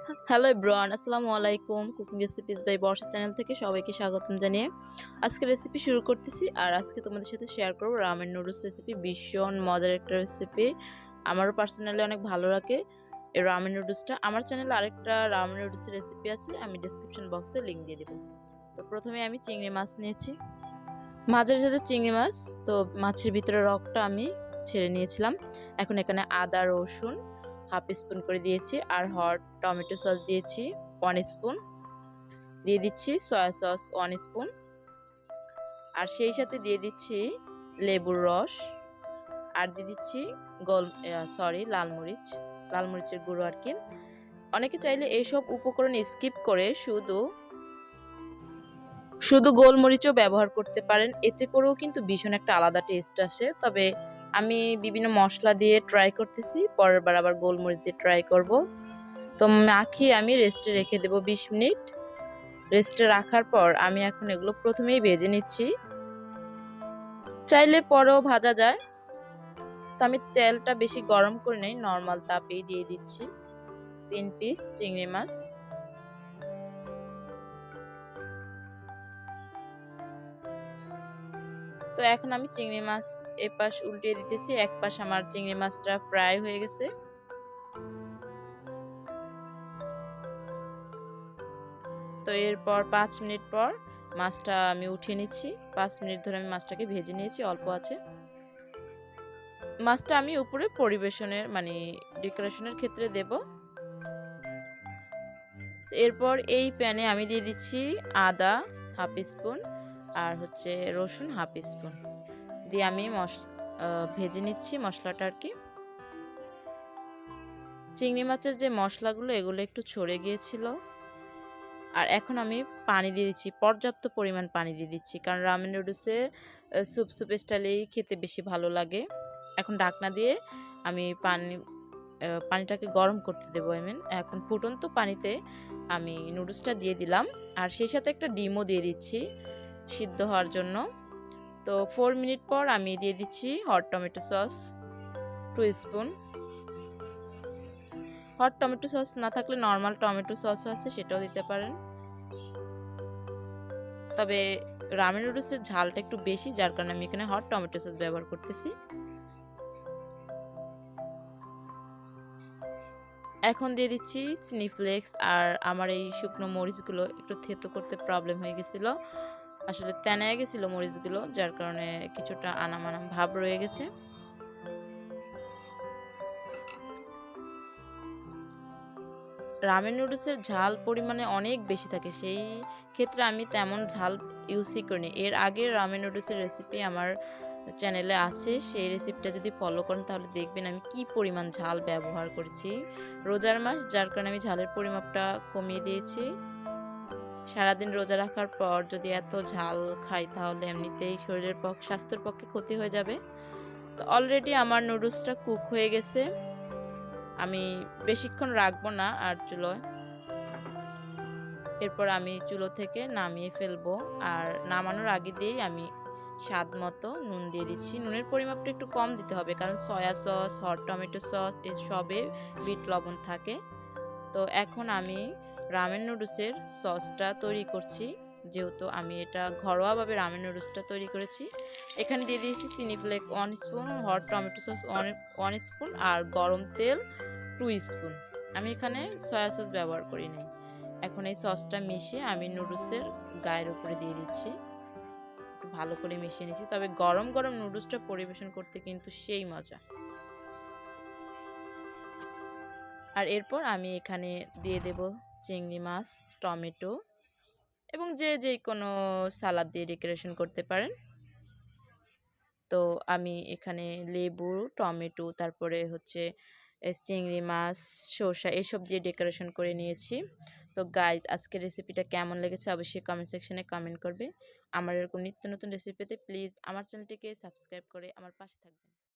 Hello everyone, আসসালামু আলাইকুম। Cooking recipes by Barsha channel থেকে সবাইকে স্বাগতম জানিয়ে আজকে রেসিপি শুরু করতেছি। আর আজকে তোমাদের সাথে শেয়ার করব রামেন নুডলস রেসিপি। ভীষণ মজার একটা রেসিপি, আমারও পার্সোনালি অনেক ভালো লাগে এই রামেন নুডলসটা। আমার চ্যানেলে আরেকটা রামেন নুডলসের রেসিপি আছে, আমি ডিসক্রিপশন বক্সে লিঙ্ক দিয়ে দেবো। তো প্রথমে আমি চিংড়ি মাছ নিয়েছি, মাছের সাথে চিংড়ি মাছ। তো মাছের ভিতরে রকটা আমি ছেড়ে নিয়েছিলাম। এখন এখানে আদা রসুন হাফ স্পুন করে দিয়েছি, আর হট টমেটো সস দিয়েছি 1 স্পুন, দিয়ে দিচ্ছি সয়া সস 1 স্পুন, আর সেই সাথে দিয়ে দিচ্ছি লেবুর রস, আর দিয়ে দিচ্ছি লাল মরিচের গুঁড়ো আর কি। অনেকে চাইলে এইসব উপকরণ স্কিপ করে শুধু গোলমরিচও ব্যবহার করতে পারেন, এতে করেও কিন্তু ভীষণ একটা আলাদা টেস্ট আসে। তবে আমি বিভিন্ন মশলা দিয়ে ট্রাই করতেছি, পরের বার আবার গোলমরিচ দিয়ে ট্রাই করব। তো মাখিয়ে আমি রেস্টে রেখে দেবো 20 মিনিট। রেস্টে রাখার পর আমি এখন এগুলো প্রথমেই ভেজে নিচ্ছি, চাইলে পরেও ভাজা যায়। তো আমি তেলটা বেশি গরম করে নেই, নর্মাল তাপেই দিয়ে দিচ্ছি 3 পিস চিংড়ি মাছ। তো এখন আমি চিংড়ি মাছ এপাশ উল্টিয়ে দিতেছি, এক পাশ আমার চিংড়ি মাছটা ফ্রাই হয়ে গেছে। তো এরপর 5 মিনিট পর মাছটা আমি উঠিয়ে নিচ্ছি। 5 মিনিট ধরে আমি মাছটাকে ভেজে নিয়েছি, অল্প আছে। মাছটা আমি উপরে পরিবেশনের ডেকোরেশনের ক্ষেত্রে দেব। এরপর এই প্যানে আমি দিয়ে দিচ্ছি আদা হাফ স্পুন, আর রসুন হাফ স্পুন দিয়ে আমি ভেজে নিচ্ছি মশলাটা আর কি। চিংড়ি মাছের যে মশলাগুলো এগুলো একটু ছড়ে গিয়েছিল। আর এখন আমি পানি দিয়ে দিচ্ছি, পর্যাপ্ত পরিমাণ পানি দিয়ে দিচ্ছি, কারণ রামেন নুডলসে স্যুপ স্টাইলেই খেতে বেশি ভালো লাগে। এখন ঢাকনা দিয়ে আমি পানিটাকে গরম করতে দেবো। এখন ফুটন্ত পানিতে আমি নুডলসটা দিয়ে দিলাম, আর সেই সাথে একটা ডিমও দিয়ে দিচ্ছি সিদ্ধ হওয়ার জন্য। তো 4 মিনিট পর আমি দিয়ে দিচ্ছি hot tomato sauce 2 spoon. Hot tomato sauce না থাকলে নর্মাল টমেটো সসও আছে, সেটাও দিতে পারেন। তবে রামেন নুডলসের ঝালটা একটু বেশি, যার কারণে আমি এখানে হট টমেটো সস ব্যবহার করতেছি। এখন দিয়ে দিচ্ছি চিনি ফ্লেক্স। আর আমার এই শুকনো মরিচগুলো একটু থেতো করতে প্রবলেম হয়ে গেছিল, আসলে তেনায় গেছিল মরিচগুলো, যার কারণে কিছুটা আনাম আনাম ভাব রয়ে গেছে। রামেন নুডলসের ঝাল পরিমাণে অনেক বেশি থাকে, সেই ক্ষেত্রে আমি তেমন ঝাল ইউজই করিনি। এর আগে রামেন নুডলসের রেসিপি আমার চ্যানেলে আছে, সেই রেসিপিটা যদি ফলো করেন তাহলে দেখবেন আমি কি পরিমাণ ঝাল ব্যবহার করেছি। রোজার মাস, যার কারণে আমি ঝালের পরিমাপটা কমিয়ে দিয়েছি। সারাদিন রোজা রাখার পর যদি এত ঝাল খাই তাহলে এমনিতেই স্বাস্থ্যের পক্ষে ক্ষতি হয়ে যাবে। তো অলরেডি আমার নুডলসটা কুক হয়ে গেছে, আমি বেশিক্ষণ রাখবো না আর চুলোয়। এরপর আমি চুলো থেকে নামিয়ে ফেলবো, আর নামানোর আগে দিয়েই আমি স্বাদ মতো নুন দিয়ে দিচ্ছি। নুনের পরিমাপটা একটু কম দিতে হবে, কারণ soya sauce hot tomato sauce এসবে বিট লবণ থাকে। তো এখন আমি রামেন নুডলসের সসটা তৈরি করছি, যেহেতু আমি এটা ঘরোয়াভাবে রামেন নুডলসটা তৈরি করেছি। এখানে দিয়ে দিয়েছি চিনি flakes 1 spoon, hot tomato sauce 1 spoon, আর গরম তেল 2 স্পুন। আমি এখানে সয়া সস ব্যবহার করিনি। এখন এই সসটা মিশিয়ে আমি নুডলসের গায়ের উপরে দিয়ে দিচ্ছি, ভালো করে মিশিয়ে নিচ্ছি। তবে গরম গরম নুডলসটা পরিবেশন করতে কিন্তু সেই মজা। আর এরপর আমি এখানে দিয়ে দেব চিংড়ি মাছ, টমেটো, এবং যে কোনো সালাদ দিয়ে ডেকোরেশন করতে পারেন। তো আমি এখানে লেবু, টমেটো, তারপরে চিংড়ি মাছ, শসা এসব দিয়ে ডেকোরেশন করে নিয়েছি। তো গাইজ, আজকের রেসিপিটা কেমন লেগেছে অবশ্যই কমেন্ট সেকশনে কমেন্ট করবে। আমার এরকম নিত্য নতুন রেসিপি পেতে প্লিজ আমার চ্যানেলটিকে সাবস্ক্রাইব করে আমার পাশে থাকবেন।